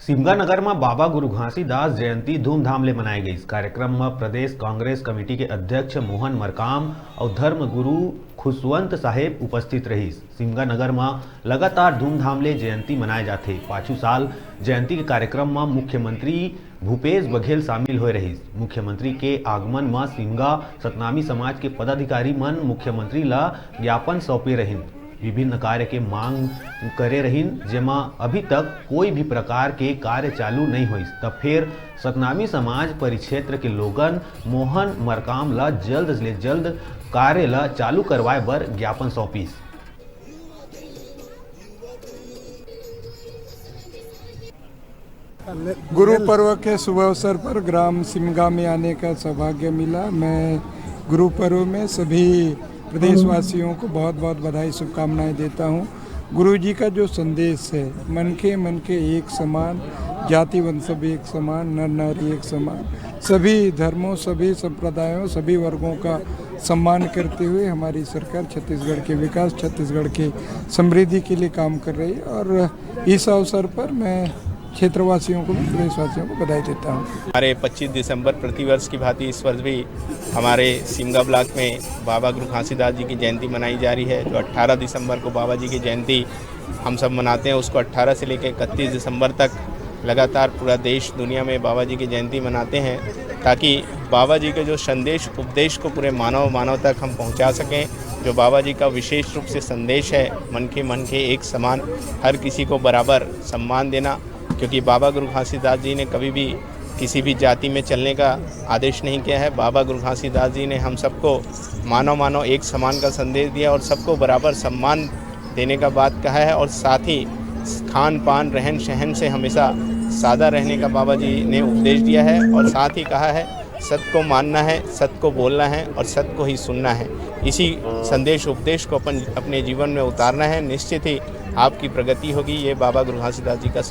सिमगानगर में बाबा गुरु घासीदास जयंती धूमधाम ले मनाई गई। इस कार्यक्रम में प्रदेश कांग्रेस कमेटी के अध्यक्ष मोहन मरकाम और धर्म गुरु खुशवंत साहेब उपस्थित रही। सिमगानगर में लगातार धूमधाम ले जयंती मनाए जाते। पाछू साल जयंती के कार्यक्रम में मुख्यमंत्री भूपेश बघेल शामिल हो रही। मुख्यमंत्री के आगमन में सिमगा सतनामी समाज के पदाधिकारी मन मुख्यमंत्री ला ज्ञापन सौंपे रही। विभिन्न कार्य के मांग करे रहीन, जेमा अभी तक कोई भी प्रकार के कार्य चालू नहीं हुई। तब फिर सतनामी समाज परिक्षेत्र के लोगन मोहन मरकाम ला जल्द से जल्द कार्य ला चालू करवाए बर ज्ञापन सौंपीस। गुरु पर्व के शुभ अवसर पर ग्राम सिमगा में आने का सौभाग्य मिला। मैं गुरु पर्व में सभी प्रदेशवासियों को बहुत बहुत बधाई शुभकामनाएं देता हूं। गुरु जी का जो संदेश है, मन के एक समान, जाति वंश सब एक समान, नर नारी एक समान, सभी धर्मों, सभी संप्रदायों, सभी वर्गों का सम्मान करते हुए हमारी सरकार छत्तीसगढ़ के विकास, छत्तीसगढ़ की समृद्धि के लिए काम कर रही है। और इस अवसर पर मैं क्षेत्रवासियों को भी, प्रदेशवासियों को बधाई देता हूँ। हमारे 25 दिसंबर प्रतिवर्ष की भांति इस वर्ष भी हमारे सिमगा ब्लॉक में बाबा गुरु घासीदास जी की जयंती मनाई जा रही है। जो 18 दिसंबर को बाबा जी की जयंती हम सब मनाते हैं, उसको 18 से लेकर 31 दिसंबर तक लगातार पूरा देश दुनिया में बाबा जी की जयंती मनाते हैं, ताकि बाबा जी के जो संदेश उपदेश को पूरे मानव तक हम पहुँचा सकें। जो बाबा जी का विशेष रूप से संदेश है, मन के एक समान, हर किसी को बराबर सम्मान देना। क्योंकि बाबा गुरु घासीदास जी ने कभी भी किसी भी जाति में चलने का आदेश नहीं किया है। बाबा गुरु घासीदास जी ने हम सबको मानव एक समान का संदेश दिया और सबको बराबर सम्मान देने का बात कहा है। और साथ ही खान पान रहन सहन से हमेशा सादा रहने का बाबा जी ने उपदेश दिया है। और साथ ही कहा है, सत्य को मानना है, सत्य को बोलना है और सत्य को ही सुनना है। इसी संदेश उपदेश को अपने जीवन में उतारना है। निश्चित ही आपकी प्रगति होगी। ये बाबा गुरु घासीदास जी का